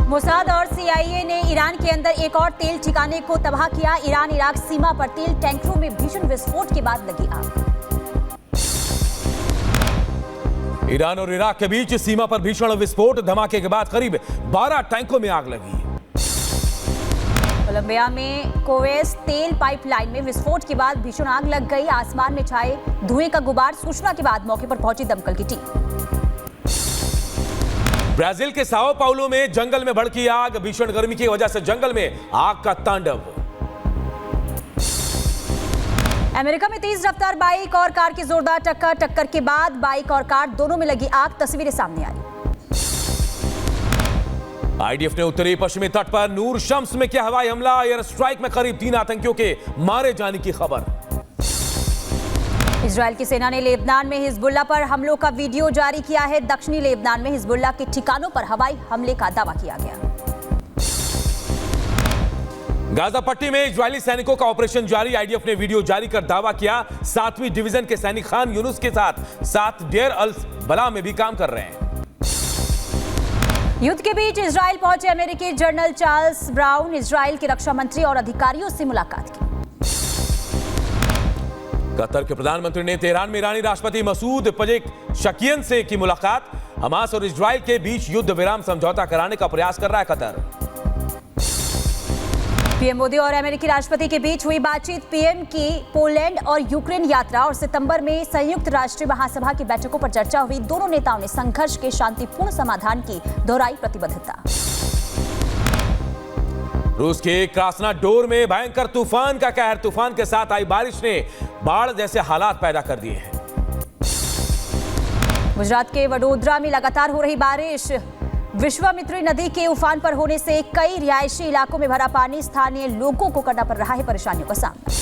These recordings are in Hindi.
मोसाद और सीआईए ने ईरान के अंदर एक और तेल ठिकाने को तबाह किया। ईरान इराक सीमा पर तेल टैंकरों में भीषण विस्फोट के बाद लगी आग। ईरान और इराक के बीच सीमा पर भीषण विस्फोट, धमाके के बाद करीब 12 टैंकों में आग लगी। कोलंबिया में कोवेस तेल पाइपलाइन में विस्फोट के बाद भीषण आग लग गई। आसमान में छाए धुएं का गुबार। सूचना के बाद मौके पर पहुंची दमकल की टीम। ब्राजील के साओ पाउलो में जंगल में भड़की आग। भीषण गर्मी की वजह से जंगल में आग का तांडव। अमेरिका में तेज रफ्तार बाइक और कार की जोरदार टक्कर के बाद बाइक और कार दोनों में लगी आग। तस्वीरें सामने आई। आईडीएफ ने उत्तरी पश्चिमी तट पर नूर शम्स में किया हवाई हमला। एयर स्ट्राइक में करीब 3 आतंकियों के मारे जाने की खबर। इजरायल की सेना ने लेबनान में हिजबुल्लाह पर हमलों का वीडियो जारी किया है। दक्षिणी लेबनान में हिजबुल्लाह के ठिकानों पर हवाई हमले का दावा किया गया। गाजा पट्टी में इजरायली सैनिकों का ऑपरेशन जारी। आईडीएफ ने वीडियो जारी कर दावा किया 7वीं डिवीजन के सैनिक खान यूनुस के साथ 7 डेर अल बला में भी काम कर रहे हैं। युद्ध के बीच इजरायल पहुंचे अमेरिकी जनरल चार्ल्स ब्राउन। इजरायल के रक्षा मंत्री और अधिकारियों से मुलाकात की। कतर के प्रधानमंत्री ने तेहरान में ईरानी राष्ट्रपति मसूद पेजेशकियन से की मुलाकात। हमास और इजरायल के बीच युद्ध विराम समझौता कराने का प्रयास कर रहा है कतर। पीएम मोदी और अमेरिकी राष्ट्रपति के बीच हुई बातचीत। पीएम की पोलैंड और यूक्रेन यात्रा और सितंबर में संयुक्त राष्ट्र महासभा की बैठकों पर चर्चा हुई। दोनों नेताओं ने संघर्ष के शांतिपूर्ण समाधान की दोहराई प्रतिबद्धता। रूस के क्रास्नोदार में भयंकर तूफान का कहर। तूफान के साथ आई बारिश ने बाढ़ जैसे हालात पैदा कर दिए हैं। गुजरात के वडोदरा में लगातार हो रही बारिश। विश्वामित्री नदी के उफान पर होने से कई रिहायशी इलाकों में भरा पानी। स्थानीय लोगों को करना पड़ रहा है परेशानियों का सामना।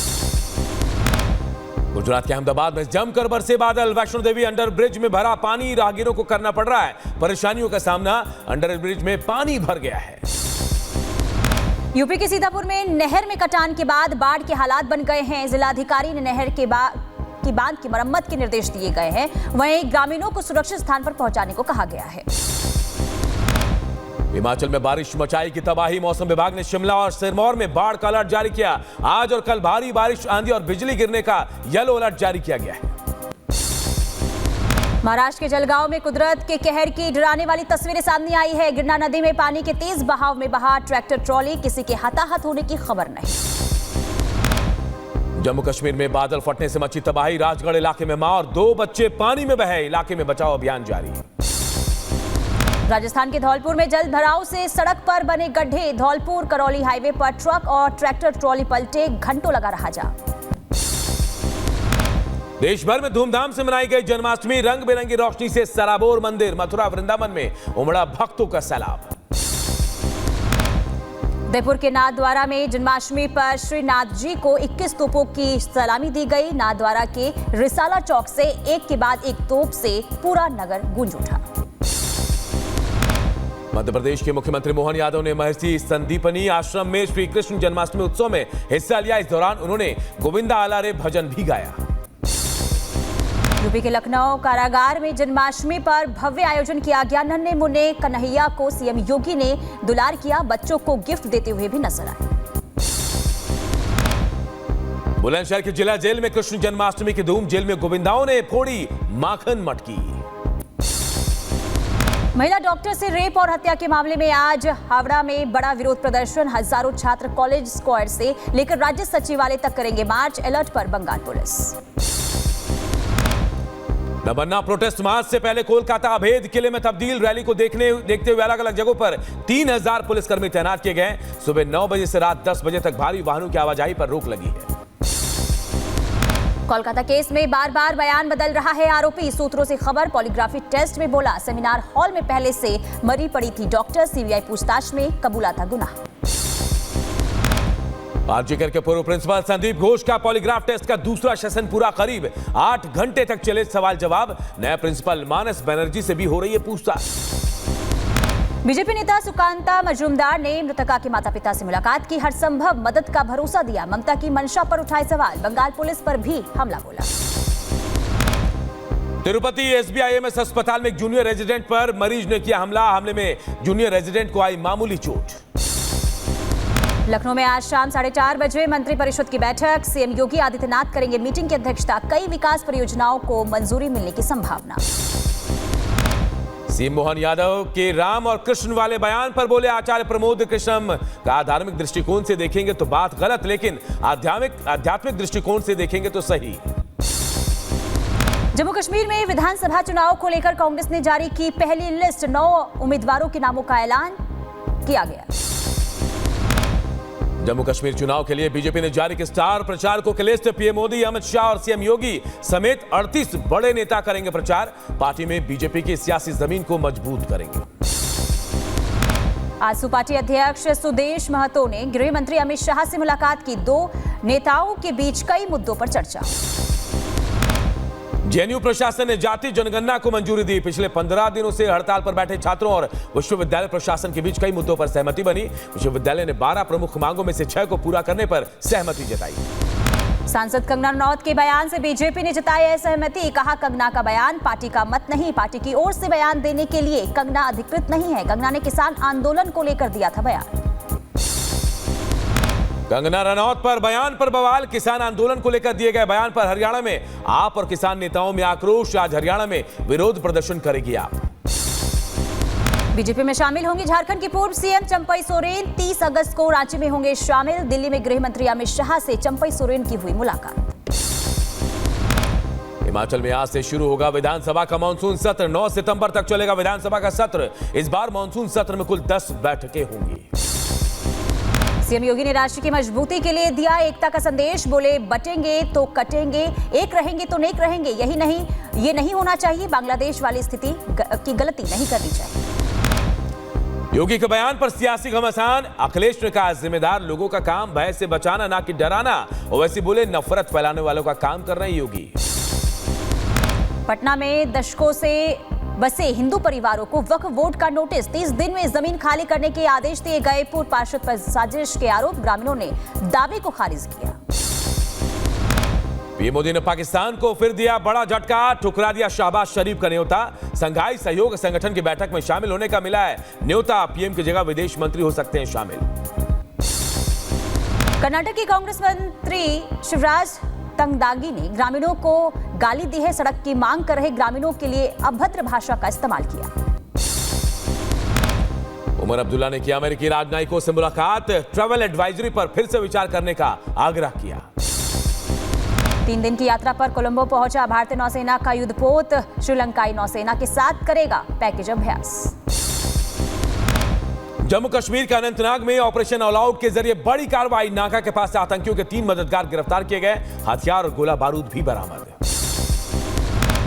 गुजरात के अहमदाबाद में जमकर बरसे बादल। वैष्णो देवी अंडर ब्रिज में भरा पानी। राहगीरों को करना पड़ रहा है परेशानियों का सामना। अंडर ब्रिज में पानी भर गया है। यूपी के सीतापुर में नहर में कटान के बाद बाढ़ के हालात बन गए हैं। जिलाधिकारी ने नहर के बांध की मरम्मत के निर्देश दिए गए हैं। वहीं ग्रामीणों को सुरक्षित स्थान पर पहुंचाने को कहा गया है। हिमाचल में बारिश मचाई की तबाही। मौसम विभाग ने शिमला और सिरमौर में बाढ़ का अलर्ट जारी किया। आज और कल भारी बारिश, आंधी और बिजली गिरने का येलो अलर्ट जारी किया गया है। महाराष्ट्र के जलगांव में कुदरत के कहर की डराने वाली तस्वीरें सामने आई है। गिरना नदी में पानी के तेज बहाव में बहा ट्रैक्टर ट्रॉली। किसी के हताहत होने की खबर नहीं। जम्मू कश्मीर में बादल फटने से मची तबाही। राजगढ़ इलाके में मां और 2 बच्चे पानी में बहे। इलाके में बचाव अभियान जारी। राजस्थान के धौलपुर में जल भराव से सड़क पर बने गड्ढे। धौलपुर करौली हाईवे पर ट्रक और ट्रैक्टर ट्रॉली पलटे। घंटों लगा रहा जाम। देश भर में धूमधाम से मनाई गई जन्माष्टमी। रंग बिरंगी रोशनी से सराबोर मंदिर। मथुरा वृंदावन में उमड़ा भक्तों का सैलाब। उदयपुर के नाथद्वारा में जन्माष्टमी पर श्री नाथ जी को 21 तोपों की सलामी दी गई। नाथद्वारा के रिसाला चौक से एक के बाद एक तोप से पूरा नगर गूंज उठा। मध्य प्रदेश के मुख्यमंत्री मोहन यादव ने महर्षि संदीपनी आश्रम में श्री कृष्ण जन्माष्टमी उत्सव में हिस्सा लिया। इस दौरान उन्होंने गोविंदा आला रे भजन भी गाया। यूपी के लखनऊ कारागार में जन्माष्टमी पर भव्य आयोजन किया गया। नन्हे मुन्ने कन्हैया को सीएम योगी ने दुलार किया। बच्चों को गिफ्ट देते हुए भी नजर आए। बुलंदशहर की जिला जेल में कृष्ण जन्माष्टमी की धूम। जेल में गोविंदाओं ने फोड़ी माखन मटकी। महिला डॉक्टर से रेप और हत्या के मामले में आज हावड़ा में बड़ा विरोध प्रदर्शन। हजारों छात्र कॉलेज स्क्वायर से लेकर राज्य सचिवालय तक करेंगे मार्च। अलर्ट पर बंगाल पुलिस। नबन्ना प्रोटेस्ट मार्च से पहले कोलकाता अभेद किले में तब्दील। रैली को देखते हुए अलग अलग जगहों पर 3000 पुलिसकर्मी तैनात किए गए। सुबह 9 बजे से रात 10 बजे तक भारी वाहनों की आवाजाही पर रोक लगी है। कोलकाता केस में बार बार बयान बदल रहा है आरोपी। सूत्रों से खबर। पॉलीग्राफी टेस्ट में बोला सेमिनार हॉल में पहले से मरी पड़ी थी डॉक्टर। सीबीआई पूछताछ में कबूला था गुनाह। आरजीकर के पूर्व प्रिंसिपल संदीप घोष का पॉलीग्राफ टेस्ट का दूसरा सेशन पूरा। करीब 8 घंटे तक चले सवाल जवाब। नए प्रिंसिपल मानस बनर्जी से भी हो रही है पूछताछ। बीजेपी नेता सुकांता मजूमदार ने मृतका के माता पिता से मुलाकात की। हर संभव मदद का भरोसा दिया। ममता की मंशा पर उठाए सवाल। बंगाल पुलिस पर भी हमला बोला। तिरुपति SBIMS अस्पताल में एक जूनियर रेजिडेंट पर मरीज ने किया हमले में जूनियर रेजिडेंट को आई मामूली चोट। लखनऊ में आज शाम 4:30 बजे मंत्रिपरिषद की बैठक। सीएम योगी आदित्यनाथ करेंगे मीटिंग की अध्यक्षता। कई विकास परियोजनाओं को मंजूरी मिलने की संभावना। सीएम मोहन यादव के राम और कृष्ण वाले बयान पर बोले आचार्य प्रमोद कृष्णम का धार्मिक दृष्टिकोण से देखेंगे तो बात गलत, लेकिन आध्यात्मिक दृष्टिकोण से देखेंगे तो सही। जम्मू कश्मीर में विधानसभा चुनाव को लेकर कांग्रेस ने जारी की पहली लिस्ट। 9 उम्मीदवारों के नामों का ऐलान किया गया। जम्मू कश्मीर चुनाव के लिए बीजेपी ने जारी की स्टार प्रचारकों की लिस्ट। पीएम मोदी, अमित शाह और सीएम योगी समेत 38 बड़े नेता करेंगे प्रचार। पार्टी में बीजेपी की सियासी जमीन को मजबूत करेंगे। आजसू पार्टी अध्यक्ष सुदेश महतो ने गृह मंत्री अमित शाह से मुलाकात की। 2 नेताओं के बीच कई मुद्दों पर चर्चा। जेएनयू प्रशासन ने जाति जनगणना को मंजूरी दी। पिछले 15 दिनों से हड़ताल पर बैठे छात्रों और विश्वविद्यालय प्रशासन के बीच कई मुद्दों पर सहमति बनी। विश्वविद्यालय ने 12 प्रमुख मांगों में से 6 को पूरा करने पर सहमति जताई। सांसद कंगना रनौत के बयान से बीजेपी ने जताई असहमति। कहा, कंगना का बयान पार्टी का मत नहीं। पार्टी की ओर से बयान देने के लिए कंगना अधिकृत नहीं है। कंगना ने किसान आंदोलन को लेकर दिया था बयान। कंगना रनौत पर बयान पर बवाल। किसान आंदोलन को लेकर दिए गए बयान पर हरियाणा में आप और किसान नेताओं में आक्रोश। आज हरियाणा में विरोध प्रदर्शन करेगी आप। बीजेपी में शामिल होंगी झारखंड की पूर्व सीएम चंपई सोरेन। 30 अगस्त को रांची में होंगे शामिल। दिल्ली में गृह मंत्री अमित शाह से चंपई सोरेन की हुई मुलाकात। हिमाचल में आज से शुरू होगा विधानसभा का मानसून सत्र। 9 सितंबर तक चलेगा विधानसभा का सत्र। इस बार मानसून सत्र में कुल 10 बैठकें होंगी। सीएम योगी ने राष्ट्र की मजबूती के लिए दिया एकता का संदेश। बोले, बटेंगे तो कटेंगे, एक रहेंगे तो नेक रहेंगे। ये नहीं होना चाहिए। बांग्लादेश वाली स्थिति की गलती नहीं करनी चाहिए। योगी के बयान पर सियासी घमासान। अखिलेश ने कहा, जिम्मेदार लोगों का काम भय से बचाना ना कि डराना। और वैसे बोले, नफरत फैलाने वालों का काम कर रहे हैं योगी। पटना में दशकों से बसे हिंदू परिवारों को वक्फ बोर्ड का नोटिस। 30 दिन में जमीन खाली करने के आदेश दिए गए। पूर्व पार्षद पर साजिश के आरोप। ग्रामीणों ने दावे को खारिज किया। पीएम मोदी ने पाकिस्तान को फिर दिया बड़ा झटका। ठुकरा दिया शहबाज शरीफ का न्योता। संघाई सहयोग संगठन की बैठक में शामिल होने का मिला है न्योता। पीएम की जगह विदेश मंत्री हो सकते हैं शामिल। कर्नाटक के कांग्रेस मंत्री शिवराज तंगदागी ने ग्रामीणों को गाली दी है। सड़क की मांग कर रहे ग्रामीणों के लिए अभद्र भाषा का इस्तेमाल किया। उमर अब्दुल्ला ने किया अमेरिकी राजनयिकों से मुलाकात। ट्रैवल एडवाइजरी पर फिर से विचार करने का आग्रह किया। 3 दिन की यात्रा पर कोलंबो पहुंचा भारतीय नौसेना का युद्धपोत। श्रीलंकाई नौसेना के साथ करेगा पैकेज अभ्यास। जम्मू कश्मीर के अनंतनाग में ऑपरेशन ऑल आउट के जरिए बड़ी कार्रवाई। नाका के पास से आतंकियों के 3 मददगार गिरफ्तार किए गए। हथियार और गोला बारूद भी बरामद।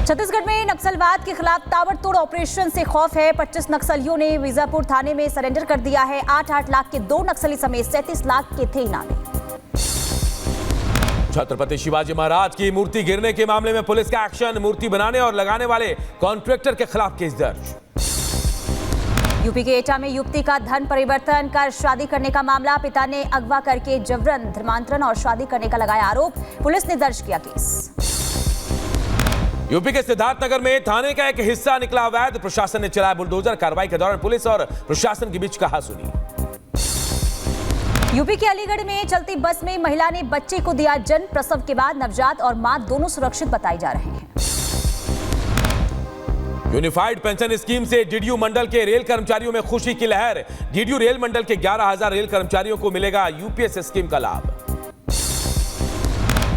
छत्तीसगढ़ में नक्सलवाद के खिलाफ ताबड़तोड़ ऑपरेशन से खौफ है। 25 नक्सलियों ने बीजापुर थाने में सरेंडर कर दिया है। 8-8 लाख के 2 नक्सली समेत 37 लाख के थे इनामी। छत्रपति शिवाजी महाराज की मूर्ति गिरने के मामले में पुलिस का एक्शन। मूर्ति बनाने और लगाने वाले कॉन्ट्रैक्टर के खिलाफ केस दर्ज। यूपी के एटा में युवती का धन परिवर्तन कर शादी करने का मामला। पिता ने अगवा करके जबरन धर्मांतरण और शादी करने का लगाया आरोप। पुलिस ने दर्ज किया केस। यूपी के सिद्धार्थनगर में थाने का एक हिस्सा निकला अवैध। प्रशासन ने चलाया बुलडोजर। कार्रवाई के दौरान पुलिस और प्रशासन के बीच कहासुनी। यूपी के अलीगढ़ में चलती बस में महिला ने बच्चे को दिया जन्म। प्रसव के बाद नवजात और मां दोनों सुरक्षित बताए जा रहे हैं। यूनिफाइड पेंशन स्कीम से डीडीयू मंडल के रेल कर्मचारियों में खुशी की लहर। डीडीयू रेल मंडल के 11,000 रेल कर्मचारियों को मिलेगा यूपीएस स्कीम का लाभ।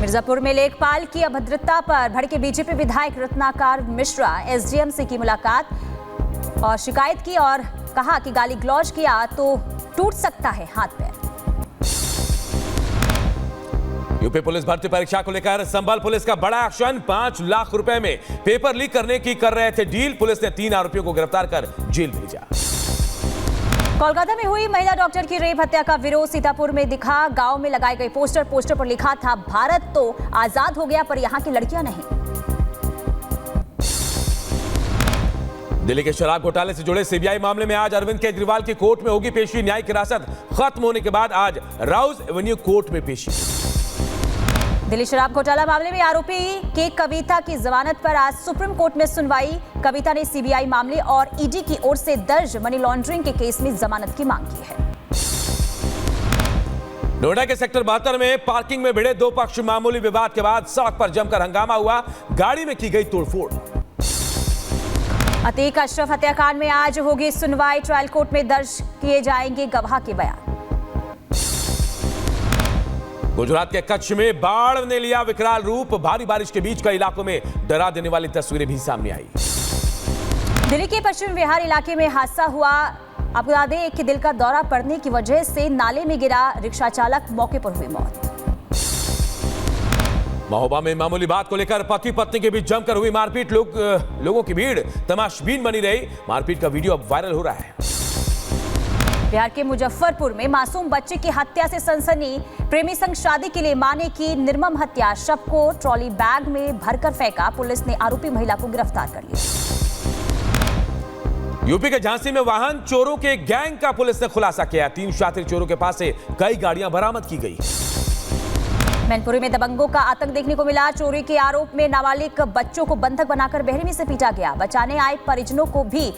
मिर्जापुर में लेखपाल की अभद्रता पर भड़के बीजेपी विधायक रत्नाकर मिश्रा। एसडीएम से की मुलाकात और शिकायत की और कहा कि गाली गलौज किया तो टूट सकता है हाथ पैर। यूपी पुलिस भर्ती परीक्षा को लेकर संभल पुलिस का बड़ा एक्शन। 5 लाख रुपए में पेपर लीक करने की कर रहे थे डील। पुलिस ने 3 आरोपियों को गिरफ्तार कर जेल भेजा। कोलकाता में हुई महिला डॉक्टर की रेप हत्या का विरोध सीतापुर में दिखा। गांव में लगाए गए पोस्टर पर लिखा था, भारत तो आजाद हो गया पर यहां की लड़कियां नहीं। दिल्ली के शराब घोटाले से जुड़े सीबीआई मामले में आज अरविंद केजरीवाल की कोर्ट में होगी पेशी। न्यायिक हिरासत खत्म होने के बाद आज राउज एवेन्यू कोर्ट में पेशी। दिल्ली शराब घोटाला मामले में आरोपी के कविता की जमानत पर आज सुप्रीम कोर्ट में सुनवाई। कविता ने सीबीआई मामले और ईडी की ओर से दर्ज मनी लॉन्ड्रिंग के केस में जमानत की मांग की है। नोएडा के सेक्टर 72 में पार्किंग में भिड़े दो पक्ष। मामूली विवाद के बाद सड़क पर जमकर हंगामा हुआ, गाड़ी में की गई तोड़फोड़। अतीक अशरफ हत्याकांड में आज होगी सुनवाई। ट्रायल कोर्ट में दर्ज किए जाएंगे गवाह के बयान। गुजरात के कच्छ में बाढ़ ने लिया विकराल रूप। भारी बारिश के बीच कई इलाकों में डरा देने वाली तस्वीरें भी सामने आई। दिल्ली के पश्चिम विहार इलाके में हादसा हुआ। आपको बता दें कि दिल का दौरा पड़ने की वजह से नाले में गिरा रिक्शा चालक, मौके पर हुई मौत। महोबा में मामूली बात को लेकर पति पत्नी के बीच जमकर हुई मारपीट। लोगों की भीड़ तमाशबीन बनी रही। मारपीट का वीडियो अब वायरल हो रहा है। बिहार के मुजफ्फरपुर में मासूम बच्चे की हत्या से सनसनी। प्रेमी संग शादी के लिए मां ने की निर्मम हत्या। शव को ट्रॉली बैग में भरकर फेंका। पुलिस ने आरोपी महिला को गिरफ्तार कर लिया। यूपी के झांसी में वाहन चोरों के गैंग का पुलिस ने खुलासा किया। 3 शातिर चोरों के पास से कई गाड़ियां बरामद की गई। मैनपुरी में दबंगों का आतंक देखने को मिला। चोरी के आरोप में नाबालिग बच्चों को बंधक बनाकर बेरहमी से पीटा गया। बचाने आए परिजनों को भी